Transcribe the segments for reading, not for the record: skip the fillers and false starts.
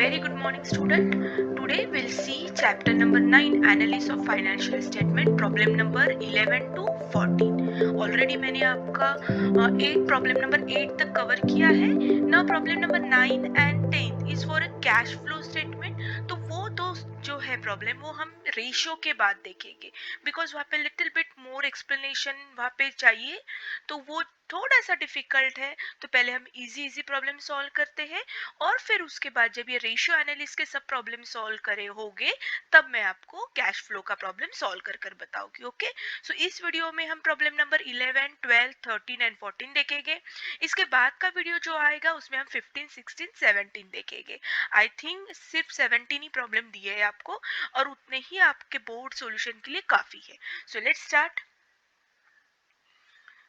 very good morning student. Today we'll see chapter number 9 analysis of financial statement problem number 11 to 14. Already मैंने आपका 8 problem number 8 तक cover किया है. Now problem number 9 and 10 is for a cash flow statement. तो वो दो जो है प्रॉब्लम वो हम रेशियो के बाद देखेंगे बिकॉज वहाँ पे लिटिल बिट मोर एक्सप्लेनेशन वहाँ पे चाहिए, तो वो थोड़ा सा डिफिकल्ट है. तो पहले हम इजी प्रॉब्लम सॉल्व करते हैं और फिर उसके बाद जब ये रेशियो एनालिसिस के सब प्रॉब्लम सॉल्व करे होगे तब मैं आपको कैश फ्लो का प्रॉब्लम सॉल्व कर बताऊंगी. ओके, सो इस वीडियो में हम प्रॉब्लम नंबर 11, 12, 13 एंड 14 देखेंगे. इसके बाद का वीडियो जो आएगा उसमें हम 15, 16, 17 देखेंगे. आई थिंक सिर्फ 17 ही प्रॉब्लम दिए है आपको और उतने ही आपके बोर्ड सॉल्यूशन के लिए काफी है. So let's start.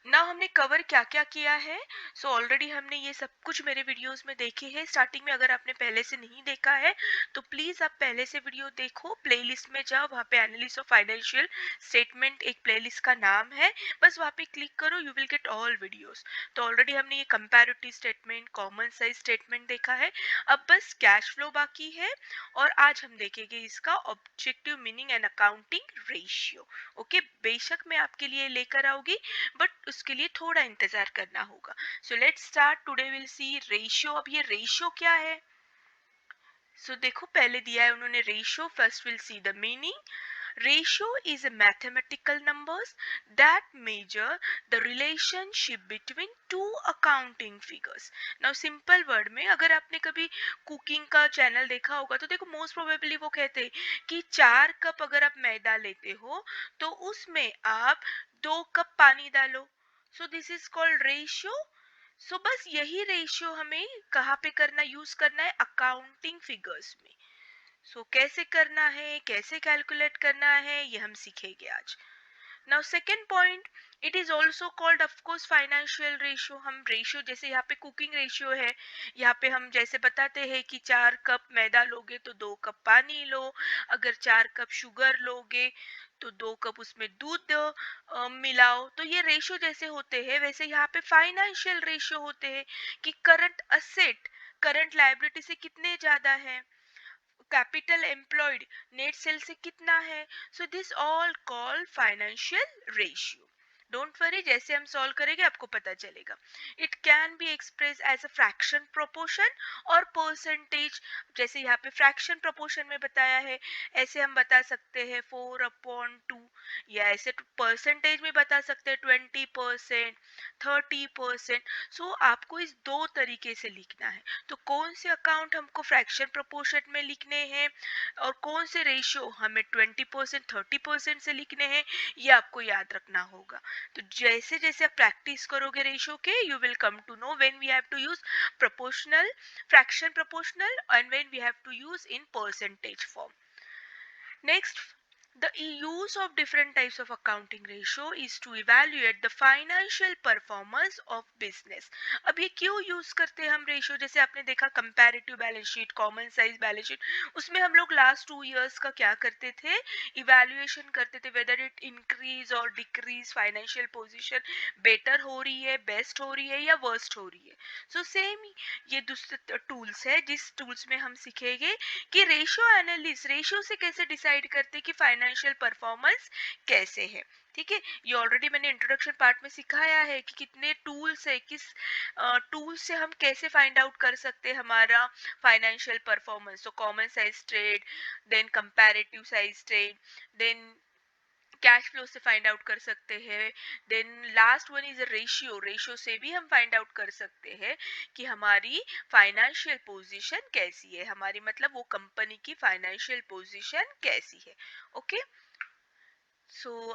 ना हमने कवर क्या क्या किया है. सो ऑलरेडी हमने ये सब कुछ मेरे वीडियोस में देखे हैं स्टार्टिंग में. अगर आपने पहले से नहीं देखा है तो प्लीज आप पहले से वीडियो देखो, प्लेलिस्ट में जाओ, वहाँ पे एनालिसिस ऑफ फाइनेंशियल स्टेटमेंट एक प्लेलिस्ट का नाम है, बस वहाँ पे क्लिक करो, you will get all videos. तो ऑलरेडी हमने ये comparative statement, common size statement देखा है. अब बस कैश फ्लो बाकी है और आज हम देखेंगे इसका objective meaning and accounting ratio. Okay, बेशक मैं आपके लिए लेकर आऊंगी बट उसके लिए थोड़ा इंतजार करना होगा. So let's start. Today will see ratio. अब ये रेशियो क्या है? देखो पहले दिया है उन्होंने ratio. First will see the meaning. Ratio is a mathematical numbers that measure the relationship between two accounting figures. Now simple word में अगर आपने कभी कुकिंग का चैनल देखा होगा तो देखो मोस्ट प्रोबेबली वो कहते हैं कि 4 कप अगर आप मैदा लेते हो तो उसमें आप 2 कप पानी डालो. So this is called ratio. So बस यही रेशियो हमें कहाँ पे करना, यूज करना है अकाउंटिंग फिगर्स में. कैसे करना है, कैसे कैलकुलेट करना है, ये हम सीखेंगे आज. Now second point, it is also called off course financial ratio. हम रेशियो जैसे यहाँ पे कुकिंग रेशियो है, यहाँ पे हम जैसे बताते हैं कि 4 कप मैदा लोगे तो 2 कप पानी लो, अगर 4 कप शुगर लोगे तो 2 कप उसमें दूध मिलाओ. तो ये रेशियो जैसे होते हैं वैसे यहाँ पे फाइनेंशियल रेशियो होते हैं कि करंट असेट करंट लायबिलिटी से कितने ज्यादा है, कैपिटल एम्प्लॉयड नेट सेल से कितना है. So this all call financial ratio. Don't worry, जैसे हम सॉल्व करेंगे आपको पता चलेगा. It can be express as a fraction proportion और परसेंटेज. जैसे यहाँ पे फ्रैक्शन प्रोपोर्शन में बताया है, ऐसे हम बता सकते हैं 4/2, या ऐसे परसेंटेज में बता सकते हैं 20%, 30%. आपको इस दो तरीके से लिखना है. तो कौन से अकाउंट हमको फ्रैक्शन प्रोपोर्शन में लिखने हैं और कौन से रेशियो हमें 20%, 30% से लिखने हैं, ये आपको याद रखना होगा. तो जैसे जैसे आप प्रैक्टिस करोगे रेशियो के, you will come to know when we have to use proportional, fraction proportional and when we have to use in percentage form. Next, the use of different types of accounting ratio is to evaluate the financial performance of business. अब ये क्यों use करते हैं हम ratio? जैसे आपने देखा comparative balance sheet, common size balance sheet, उसमें हम लोग लास्ट 2 इयर्स का क्या करते थे, इवैल्यूएशन करते थे वेदर इट इंक्रीज और डिक्रीज, फाइनेंशियल पोजीशन बेटर हो रही है, बेस्ट हो रही है या वर्स्ट हो रही है. सेम ये दूसरे टूल्स है जिस टूल्स में हम सीखेंगे कि रेशियो एनालिसिस, रेशियो से कैसे डिसाइड करते कि फाइनेंशियल परफॉर्मेंस कैसे है. ठीक है, ये ऑलरेडी मैंने इंट्रोडक्शन पार्ट में सिखाया है कि कितने टूल्स है, किस टूल से हम कैसे फाइंड आउट कर सकते हैं हमारा फाइनेंशियल परफॉर्मेंस. तो common size trade, then comparative size trade, then cash flow से फाइंड आउट कर सकते हैं. Then last one is ratio. Ratio से भी हम फाइंड आउट कर सकते हैं कि हमारी फाइनेंशियल पोजीशन कैसी है, हमारी मतलब वो कंपनी की फाइनेंशियल पोजीशन कैसी है. ओके,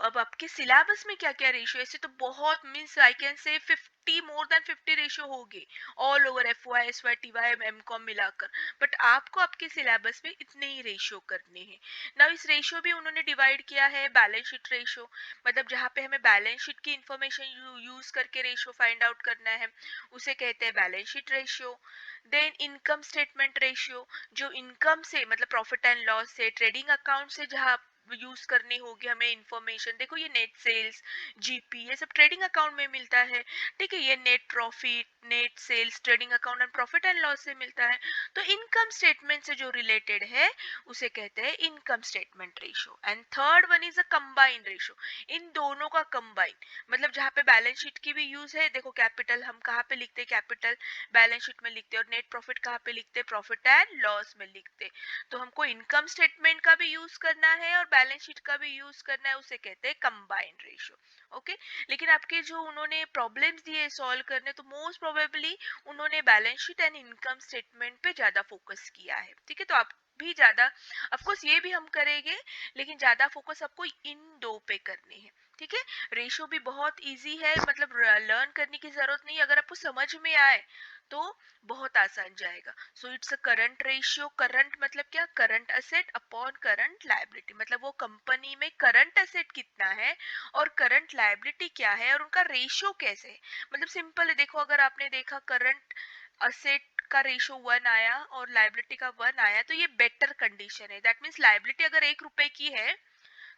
अब आपके सिलेबस में क्या क्या रेशियो, ऐसे तो बहुत means I can say 50, more than 50 ratio होंगे all over F Y, S Y, T Y, M com मिलाकर. बट आपको आपके सिलेबस में इतने ही रेशियो करने हैं. ना इस रेशियो भी उन्होंने डिवाइड किया है बैलेंस शीट रेशियो, मतलब जहाँ पे हमें बैलेंस शीट की इंफॉर्मेशन यूज करके रेशियो फाइंड आउट करना है उसे कहते हैं balance sheet ratio. Then income statement ratio, जो इनकम से मतलब प्रॉफिट एंड लॉस से, ट्रेडिंग अकाउंट से जहाँ यूज करनी होगी हमें इंफॉर्मेशन। देखो ये नेट सेल्स, जीपी, ये सब ट्रेडिंग अकाउंट में मिलता है, ठीक है। ये net profit, net sales trading account and profit and loss से मिलता है। तो इनकम स्टेटमेंट से जो रिलेटेड है उसे कहते हैं income statement ratio. And third one is a combined ratio, इन दोनों का कंबाइन, मतलब जहाँ पे बैलेंस शीट की भी यूज है। देखो कैपिटल हम कहाँ पे लिखते हैं, कैपिटल बैलेंस शीट में लिखते हैं, और नेट प्रॉफिट कहाँ पे लिखते हैं, प्रॉफिट एंड लॉस में लिखते हैं। तो हमको इनकम स्टेटमेंट का भी यूज करना है और बैलेंस शीट का भी यूज करना है, उसे कहते हैं कंबाइंड रेशियो। ओके, लेकिन आपके जो उन्होंने प्रॉब्लम्स दिए सॉल्व करने, तो मोस्ट प्रोबेबली उन्होंने balance sheet and income statement पे ज्यादा फोकस किया है, ठीक है। तो आप भी ज्यादा, ऑफ कोर्स ये भी हम करेंगे, लेकिन ज्यादा फोकस आपको इन दो पे करनी है, ठीक है। रेशियो भी बहुत इजी है, मतलब लर्न करने की जरूरत नहीं, अगर आपको समझ में आए तो बहुत आसान जाएगा। So it's a current ratio. Current मतलब क्या, current asset upon current liability, मतलब वो कंपनी में करंट असेट कितना है और करंट लायबिलिटी क्या है और उनका रेशियो कैसे है। मतलब सिंपल है, देखो अगर आपने देखा करंट असेट का रेशियो 1 आया और लायबिलिटी का 1 आया, तो ये बेटर कंडीशन है। दैट मीन्स लायबिलिटी अगर 1 रुपए की है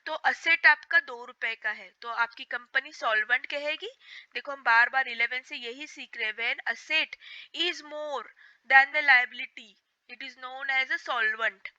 तो असेट आपका 2 रुपए का है, तो आपकी कंपनी सॉल्वेंट कहेगी। देखो हम बार बार 11 से यही सीख रहे हैं, when asset is more than the liability it is known as a solvent,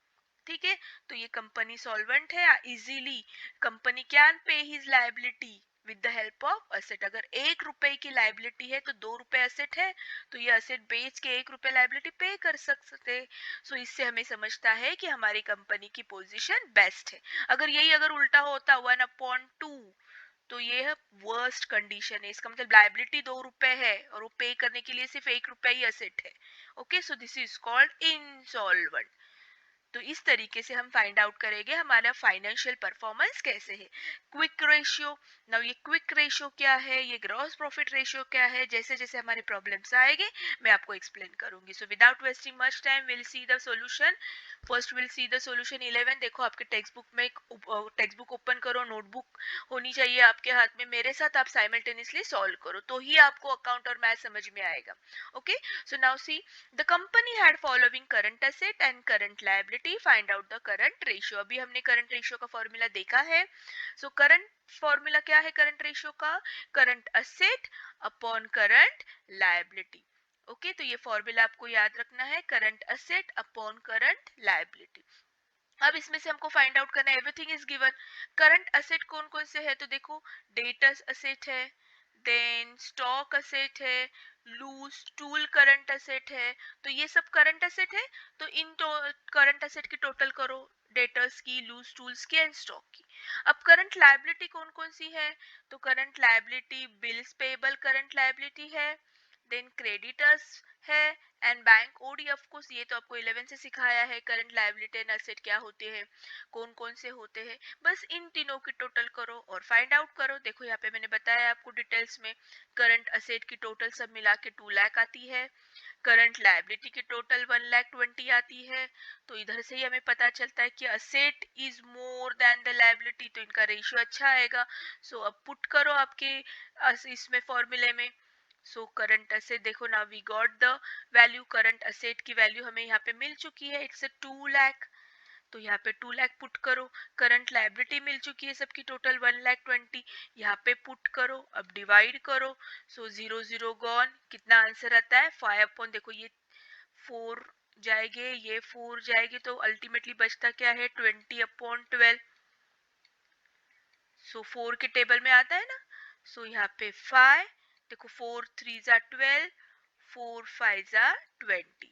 ठीक है। तो ये कंपनी सॉल्वेंट है, easily company can pay his liability with the help of asset. अगर 1 रुपए की लायबिलिटी है तो 2 रुपए असेट है, तो ये असेट बेच के 1 रुपए लायबिलिटी पे कर सकते। सो इससे हमें समझता है कि हमारी कंपनी की पोजीशन बेस्ट है। अगर यही अगर उल्टा होता 1/2, तो ये है वर्स्ट कंडीशन है। इसका मतलब लायबिलिटी 2 रुपए है और वो पे करने के लिए सिर्फ 1 रुपया ही असेट है। Okay, so this is called insolvent. तो इस तरीके से हम फाइंड आउट करेंगे हमारा फाइनेंशियल परफॉर्मेंस कैसे है। क्विक रेशियो, नाउ ये क्विक रेशियो क्या है, ये ग्रॉस प्रॉफिट रेशियो क्या है, जैसे जैसे हमारे प्रॉब्लम्स आएंगे मैं आपको एक्सप्लेन करूंगी। So without wasting much time will see the solution. First will see the solution 11। देखो आपके टेक्स्ट बुक में, टेक्स्ट बुक ओपन करो, नोटबुक होनी चाहिए आपके हाथ में, मेरे साथ आप साइमल्टेनियसली सॉल्व करो, तो ही आपको अकाउंट और मैथ समझ में आएगा। Okay, so now see the company had following current asset and current liability, find out the current ratio। अभी हमने current ratio का फॉर्मूला देखा है। सो करंट फॉर्मूला क्या है करंट रेशियो का, current asset upon current liability. Okay, तो ये फॉर्मूला आपको याद रखना है, current asset upon current liability. अब इसमें से हमको फाइंड आउट करना है, everything is given. Current asset कौन कौन से है, तो देखो डेटर्स असेट है, देन स्टॉक असेट है, लूज टूल करंट असेट है। तो ये सब करंट असेट है। तो इन करंट असेट की टोटल करो, डेटर्स की, लूज टूल्स की एंड स्टॉक की। अब करंट लायबिलिटी कौन कौन सी है, तो current liability bills payable current liability है, देन क्रेडिटर्स है, and bank OD. Of course ये तो आपको 11 से सिखाया है, करंट लायबिलिटी एंड एसेट क्या होते हैं, कौन कौन से होते हैं। बस इन तीनों की टोटल करो और फाइंड आउट करो। देखो यहाँ पे मैंने बताया आपको डिटेल्स में, करंट असेट की टोटल सब मिला के 2 लाख आती है, करंट लायबिलिटी की टोटल 1,20,000 आती है। तो इधर से ही हमें पता चलता है कि asset is more than the liability, तो इनका रेशियो अच्छा आएगा। सो अब पुट करो आपके इसमें फॉर्मूले में। सो करंट असेट, देखो ना we got the value, current asset की वैल्यू हमें यहाँ पे मिल चुकी है, इट्स 2 लाख। तो यहाँ पे 2 लाख पुट करो। करंट लायबिलिटी मिल चुकी है सबकी टोटल 1,20,000, यहाँ पे पुट करो, अब डिवाइड करो। सो 0 0 गॉन, कितना आंसर आता है 5 देखो ये 4 जाएंगे, ये 4 जाएंगे, तो अल्टीमेटली बचता क्या है 20/12। सो 4 के टेबल में आता है ना। सो यहाँ पे 5, देखो 4 3 जा 12, 4 5 जा 20,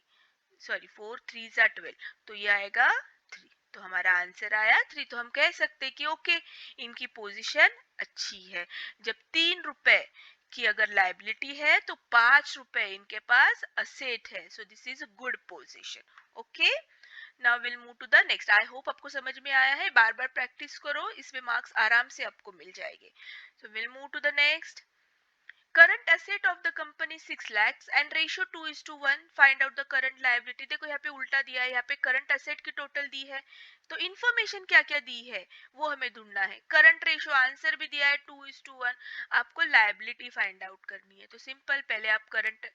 सॉरी 4 3 जा 12, तो ये आएगा 3। तो हमारा आंसर आया 3। तो हम कह सकते हैं कि ओके इनकी पोजीशन अच्छी है। जब 3 रुपए की अगर लायबिलिटी है तो 5 रुपए इनके पास असेट है, so this is a good position. Okay, now will move to the next. I hope आपको समझ में आया है, बार बार प्रैक्टिस करो, इसमें मार्क्स आराम से आपको मिल जाएंगे। So will move to the next. Current asset of the company 6 lakhs and ratio 2:1, find out the current liability. देखो यहाँ पे उल्टा दिया है, यहाँ पे करंट एसेट की टोटल दी है, तो इन्फॉर्मेशन क्या क्या दी है वो हमें ढूंढना है। करंट रेशियो आंसर भी दिया है 2:1, आपको लायबिलिटी फाइंड आउट करनी है। तो सिंपल, पहले आप करंट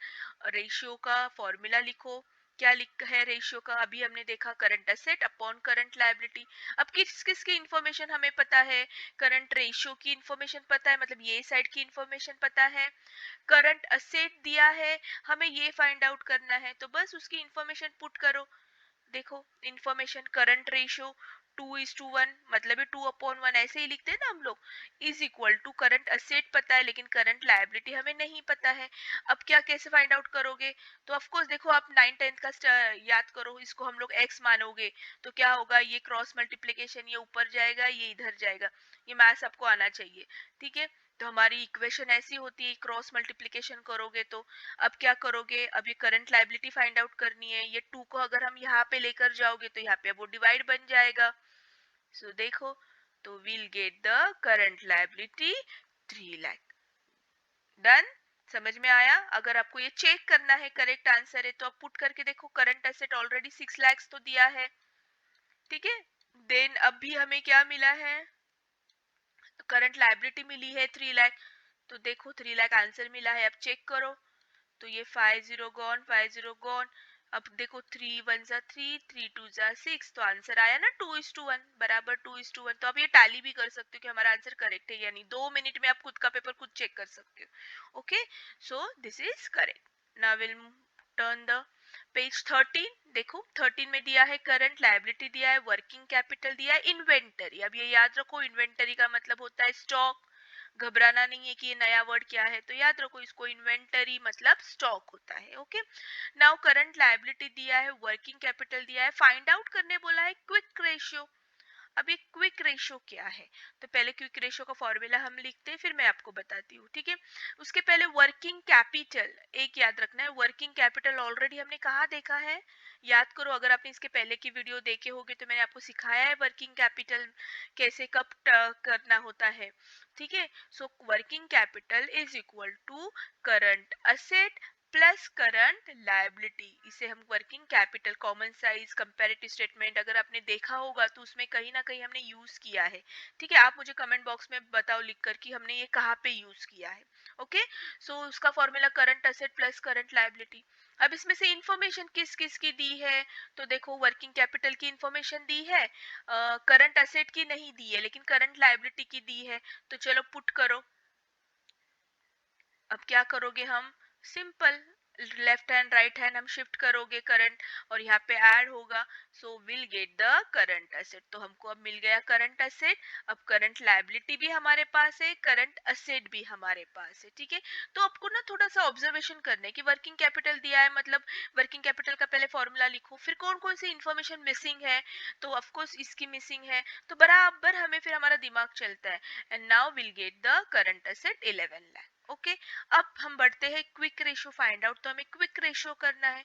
रेशियो का फॉर्मूला लिखो, क्या लिखा है रेशियो का, अभी हमने देखा current asset upon current liability. अब किस किस की इंफॉर्मेशन हमें पता है, करंट रेशियो की इंफॉर्मेशन पता है, मतलब ये साइड की इंफॉर्मेशन पता है, करंट असेट दिया है, हमें ये फाइंड आउट करना है, तो बस उसकी इंफॉर्मेशन पुट करो। देखो इंफॉर्मेशन करंट रेशियो 2:1, मतलब 2/1 ऐसे ही लिखते हैं ना हम लोग, is equal to current asset पता है लेकिन करंट लायबिलिटी हमें नहीं पता है। अब क्या कैसे फाइंड आउट करोगे, तो ऑफ कोर्स देखो आप 9th 10th का याद करो, इसको हम लोग x मानोगे तो क्या होगा, ये क्रॉस मल्टीप्लिकेशन ये ऊपर जाएगा ये इधर जाएगा, ये मैथ्स आपको आना चाहिए, ठीक है। तो हमारी इक्वेशन ऐसी होती है, क्रॉस मल्टीप्लिकेशन करोगे तो। अब क्या करोगे, अब ये करंट लायबिलिटी फाइंड आउट करनी है, ये 2 को अगर हम यहाँ पे लेकर जाओगे तो यहाँ पे वो डिवाइड बन जाएगा। सो देखो, तो will get the current liability 3 lakh. Done, समझ में आया। अगर आपको ये चेक करना है करेक्ट आंसर है तो आप पुट करके देखो, करंट एसेट ऑलरेडी 6 लाख तो दिया है, ठीक है। देन अभी हमें क्या मिला है, करंट लायबिलिटी मिली है 3 लाख, तो देखो 3 लाख आंसर मिला है। अब चेक करो, तो ये 50 गॉन 50 गॉन। अब देखो 3 1 3, 3 2 6, तो आंसर आया ना 2:1 बराबर 2:1। तो आप ये टैली भी कर सकते हो कि हमारा आंसर करेक्ट है या नहीं, 2 मिनट में आप खुद का पेपर खुद चेक कर सकते हो। Okay, so this is correct. Now will turn the page 13। देखो 13 में दिया है करंट लायबिलिटी दिया है, वर्किंग कैपिटल दिया है, इन्वेंटरी। अब ये याद रखो, इन्वेंटरी का मतलब होता है स्टॉक, घबराना नहीं है कि ये नया वर्ड क्या है, तो याद रखो इसको, इन्वेंटरी मतलब स्टॉक होता है। ओके, नाउ करंट लायबिलिटी दिया है, वर्किंग कैपिटल दिया है, फाइंड आउट करने बोला है क्विक रेशियो। अब ये क्विक रेशियो क्या है, तो पहले क्विक रेशियो का फॉर्मूला हम लिखते हैं फिर मैं आपको बताती हूँ, ठीक है। उसके पहले वर्किंग कैपिटल एक याद रखना है, वर्किंग कैपिटल ऑलरेडी हमने कहाँ देखा है, याद करो। अगर आपने इसके पहले की वीडियो देखे होगे तो मैंने आपको सिखाया है वर्किंग कैपिटल कैसे कब करना होता है, ठीक है। So working capital is equal to current asset plus current liability. इसे हम working capital, common size comparative statement अगर आपने देखा होगा तो उसमें कहीं ना कहीं हमने यूज किया है, ठीक है। आप मुझे कमेंट बॉक्स में बताओ लिखकर कि हमने ये कहाँ पे यूज किया है। ओके, सो उसका formula current asset plus current liability. अब इसमें से इंफॉर्मेशन किस किस की दी है, तो देखो वर्किंग कैपिटल की इंफॉर्मेशन दी है, करंट असेट की नहीं दी है लेकिन करंट लायबिलिटी की दी है। तो चलो पुट करो। अब क्या करोगे हम, simple, left hand right hand हम शिफ्ट करोगे करंट और यहाँ पे ऐड होगा, so will get the current asset. तो हमको अब मिल गया करंट असेट। अब करंट लायबिलिटी भी हमारे पास है, करंट असेट भी हमारे पास है, ठीक है। तो आपको ना थोड़ा सा ऑब्जर्वेशन करना है कि वर्किंग कैपिटल दिया है, मतलब वर्किंग कैपिटल का पहले फॉर्मूला लिखो, फिर कौन कौन सी इंफॉर्मेशन मिसिंग है, तो ऑफ कोर्स इसकी मिसिंग है, तो बराबर हमें फिर हमारा दिमाग चलता है। And now will get the current asset 11 lakh. Okay, अब हम बढ़ते हैं क्विक रेशियो फाइंड आउट, तो हमें क्विक रेशियो करना है।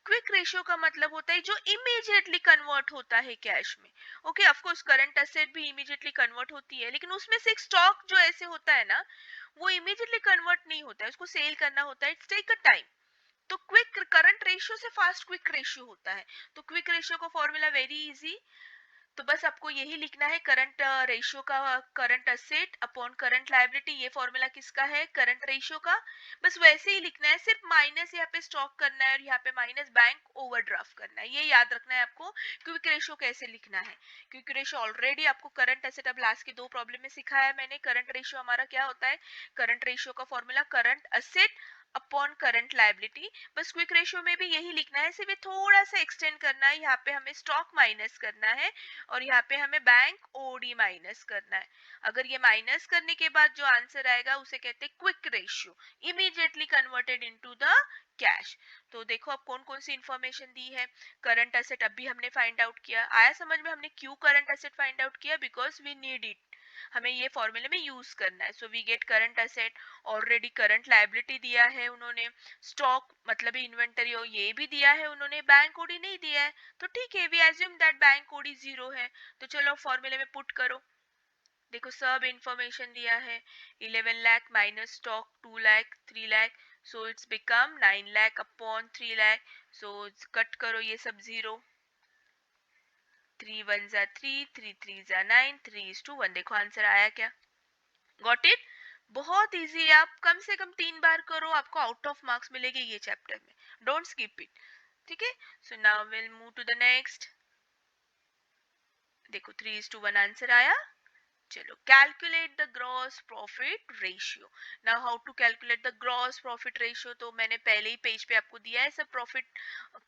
क्विक रेशियो का मतलब होता है जो इमीडिएटली कन्वर्ट होता है कैश में। Okay, of course current asset भी इमीडिएटली कन्वर्ट होती है लेकिन उसमें से एक स्टॉक जो ऐसे होता है ना, वो इमीडिएटली कन्वर्ट नहीं होता है, उसको सेल करना होता है, इट्स टेक अ टाइम। तो क्विक करंट रेशियो से फास्ट क्विक रेशियो होता है। तो क्विक रेशियो का फॉर्मूला वेरी इजी, तो बस आपको यही लिखना है, करंट रेशियो का current asset upon current liability. ये फॉर्मूला किसका है, करंट रेशियो का। बस वैसे ही लिखना है, सिर्फ माइनस यहाँ पे स्टॉक करना है और यहाँ पे माइनस बैंक ओवरड्राफ्ट करना है, ये याद रखना है आपको। क्विक रेशियो कैसे लिखना है, क्विक रेशियो ऑलरेडी आपको करंट असेट अब लास्ट के 2 प्रॉब्लम में सिखाया है मैंने। करंट रेशियो हमारा क्या होता है, करंट रेशियो का formula current asset upon current liability. बस क्विक रेशियो में भी यही लिखना है, सिर्फ थोड़ा सा एक्सटेंड करना है, यहाँ पे हमें स्टॉक माइनस करना है और यहाँ पे हमें बैंक ओडी माइनस करना है। अगर ये माइनस करने के बाद जो आंसर आएगा उसे कहते हैं quick ratio, immediately converted into the cash. तो देखो अब कौन कौन सी इंफॉर्मेशन दी है, करंट एसेट अभी हमने फाइंड आउट किया, आया समझ में हमने क्यों करंट एसेट फाइंड आउट किया, बिकॉज वी नीड इट, हमें ये फॉर्मूले में यूज करना है। So we get current asset, already current liability दिया है उन्होंने, स्टॉक मतलब इन्वेंटरी हो ये भी दिया है उन्होंने, बैंक ओडी नहीं दिया है, तो ठीक है we assume that bank OD 0 है। तो चलो फॉर्मूले में पुट करो, देखो सब इंफॉर्मेशन दिया है, 11 lakh minus stock 2 lakh 3 lakh, so it's become 9 lakh upon 3 lakh. So cut करो ये सब 0, 3 1 जा 3, 3 3 जा 9, 3:1। देखो आंसर आया क्या, गॉट इट। बहुत इजी है, आप कम से कम 3 बार करो, आपको आउट ऑफ मार्क्स मिलेगी ये चैप्टर में, डोंट स्किप इट। ठीक है। So now will move to the next. देखो 3:1 आंसर आया। चलो, calculate the gross profit ratio. Now how to calculate the gross profit ratio, तो मैंने पहले ही पेज पे आपको दिया है सब प्रॉफिट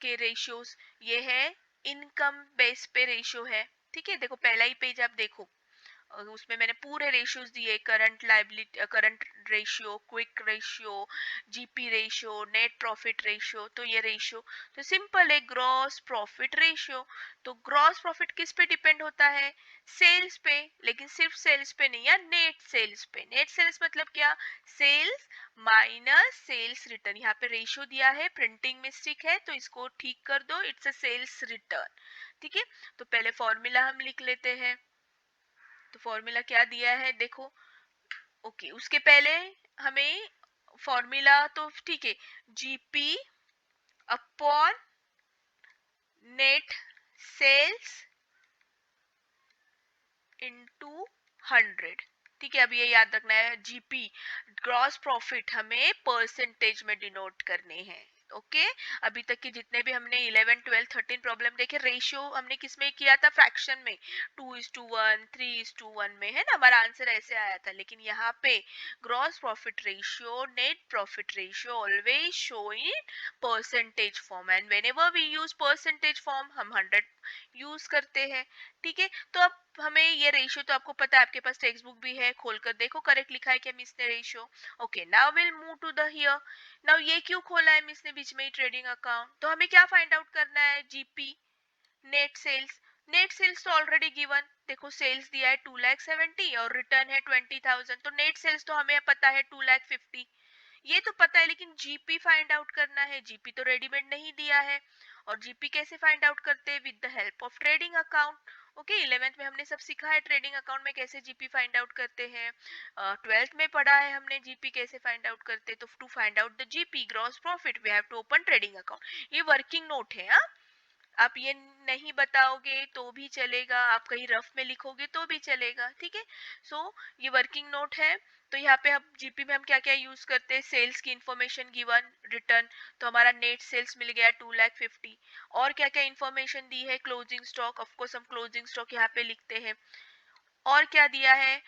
के रेशियोज। ये है इनकम बेस पे रेशियो है। ठीक है, देखो पहला ही पेज आप देखो, उसमें मैंने पूरे रेशियोज दिए, current liability, current ratio, quick ratio, GP ratio, net profit ratio. तो ये रेशियो तो सिंपल है, ग्रॉस प्रॉफिट रेशियो। तो ग्रॉस प्रॉफिट किस पे डिपेंड होता है? सेल्स पे, लेकिन सिर्फ सेल्स पे नहीं, या नेट सेल्स पे। नेट सेल्स मतलब क्या? Sales minus sales return. यहाँ पे रेशियो दिया है, प्रिंटिंग मिस्टेक है तो इसको ठीक कर दो, इट्स अ सेल्स रिटर्न। ठीक है, तो पहले फॉर्मूला हम लिख लेते हैं। तो फॉर्मूला क्या दिया है देखो। ओके, उसके पहले हमें फॉर्मूला तो ठीक है, GP upon net sales into 100। ठीक है, अब ये याद रखना है, जीपी ग्रॉस प्रॉफिट हमें परसेंटेज में डिनोट करने हैं। ओके, अभी तक के जितने भी हमने 11 12 13 प्रॉब्लम देखे, रेशियो हमने किस में किया था? फ्रैक्शन में, 2:1 3:1 में, है ना, हमारा आंसर ऐसे आया था। लेकिन यहाँ पे gross profit ratio, net profit ratio always show in percentage form, and whenever we use percentage form हम 100 यूज करते हैं। ठीक है, तो अब हमें ये रेशियो तो आपको पता है, आपके पास टेक्स्ट बुक भी है, खोलकर देखो करेक्ट लिखा है क्या मिस ने ratio. Okay, now will move to the here. नाउ ये क्यों खोला है मिस ने बीच में ही ट्रेडिंग अकाउंट? तो हमें क्या फाइंड आउट करना है? GP net sales. Net sales तो ऑलरेडी गिवन, देखो सेल्स दिया है 2,70,000 और रिटर्न है 20,000, तो नेट सेल्स तो हमें पता है 2,50,000, ये तो पता है। लेकिन जीपी फाइंड आउट करना है, जीपी तो रेडीमेड नहीं दिया है। और जीपी कैसे फाइंड आउट करते हैं? With the help of trading account. Okay, 11th में हमने सब सीखा है ट्रेडिंग अकाउंट में कैसे जीपी फाइंड आउट करते हैं। 12th में पढ़ा है हमने जीपी कैसे फाइंड आउट करते हैं। तो to find out the GP gross profit we have to open trading account. ये वर्किंग नोट है, हाँ, आप ये नहीं बताओगे तो भी चलेगा, आप कहीं रफ में लिखोगे तो भी चलेगा। ठीक है, सो ये वर्किंग नोट है। तो यहाँ पे हम जीपी में हम क्या क्या यूज करते हैं? सेल्स की इंफॉर्मेशन गिवन, रिटर्न, तो हमारा नेट सेल्स मिल गया 2,50,000। और क्या क्या इंफॉर्मेशन दी है? क्लोजिंग स्टॉक, ऑफ कोर्स हम क्लोजिंग स्टॉक यहाँ पे लिखते हैं। और क्या दिया है?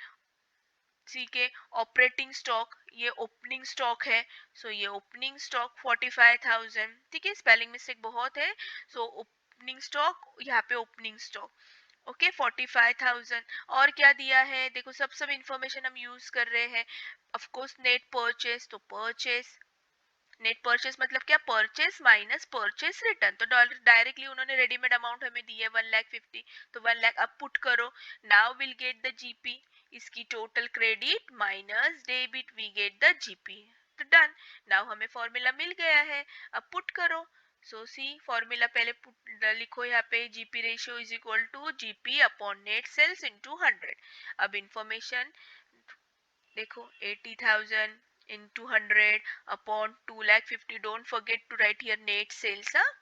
ठीक है, ऑपरेटिंग स्टॉक, ये ओपनिंग स्टॉक है, सो ये ओपनिंग स्टॉक 45,000। ठीक है, स्पेलिंग मिस्टेक बहुत है, सो ओपनिंग स्टॉक, यहाँ पे ओपनिंग स्टॉक। ओके, 45,000। और क्या दिया है देखो, सब सब इंफॉर्मेशन हम यूज कर रहे हैं। ऑफ कोर्स नेट परचेस, तो परचेस, नेट परचेस मतलब क्या? Purchase minus purchase return. तो डायरेक्टली उन्होंने रेडीमेड अमाउंट हमें दी है 1,50,000, तो 1,00,000 अब पुट करो। Now will get the GP, इसकी total credit minus debit, we get the GP. तो डन, नाउ हमें फॉर्मूला मिल गया है, अब पुट करो। सो सी फॉर्मूला पहले लिखो यहाँ पे, GP ratio is equal to GP upon net sales into 100। अब इंफॉर्मेशन देखो, 80,000 into 100 upon 2,50,000, don't forget to write here net sales, हाँ,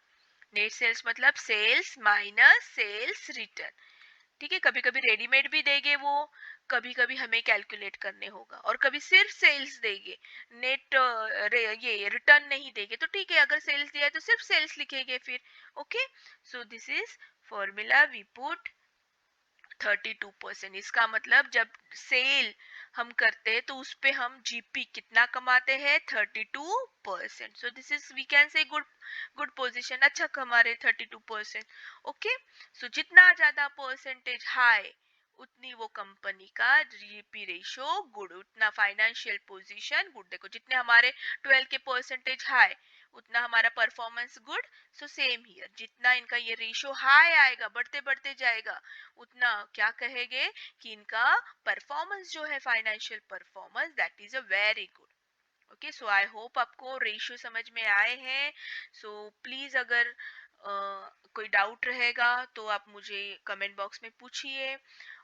नेट सेल्स मतलब सेल्स माइनस सेल्स रिटर्न। ठीक है, कभी कभी रेडीमेड भी देंगे वो, कभी कभी हमें कैलकुलेट करने होगा, और कभी सिर्फ सेल्स देंगे, नेट ये रिटर्न नहीं देंगे। तो ठीक है, अगर सेल्स दिया है तो सिर्फ सेल्स लिखेंगे फिर। Okay, so this is formula, we put 32%। इसका मतलब जब सेल हम करते हैं तो उस पे हम जीपी कितना कमाते हैं? 32%। So this is, we can say good, good position, अच्छा कमा रहे 32%। ओके, सो जितना ज्यादा परसेंटेज हाई उतनी वो कंपनी का जीपी रेशियो गुड, उतना फाइनेंशियल पोजीशन गुड। देखो जितने हमारे 12 के परसेंटेज हाई उतना हमारा performance good. So same here, जितना इनका ये रेशियो हाई आएगा, बढ़ते बढ़ते जाएगा, उतना क्या कहेंगे कि इनका परफॉर्मेंस जो है, financial performance, that is a very good. Okay, so I hope आपको रेशियो समझ में आए हैं। सो प्लीज अगर कोई डाउट रहेगा तो आप मुझे कमेंट बॉक्स में पूछिए,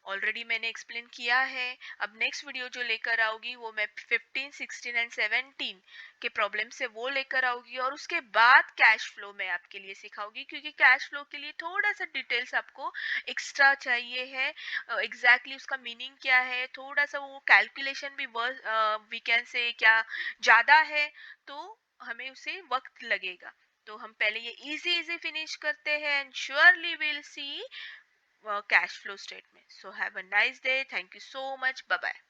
ऑलरेडी मैंने एक्सप्लेन किया है। अब नेक्स्ट वीडियो जो लेकर आऊंगी वो मैं 15 16 एंड 17 के प्रॉब्लम से वो लेकर आऊंगी, और उसके बाद कैश फ्लो में आपके लिए सिखाऊंगी, क्योंकि कैश फ्लो के लिए थोड़ा सा डिटेल्स आपको एक्स्ट्रा चाहिए है। एग्जैक्टली उसका मीनिंग क्या है, थोड़ा सा वो कैलकुलेशन भी वी कैन से क्या ज्यादा है, तो हमें उसे वक्त लगेगा। तो हम पहले ये इजी इजी फिनिश करते हैं and surely will see cash flow statement. So have a nice day. Thank you so much. Bye bye.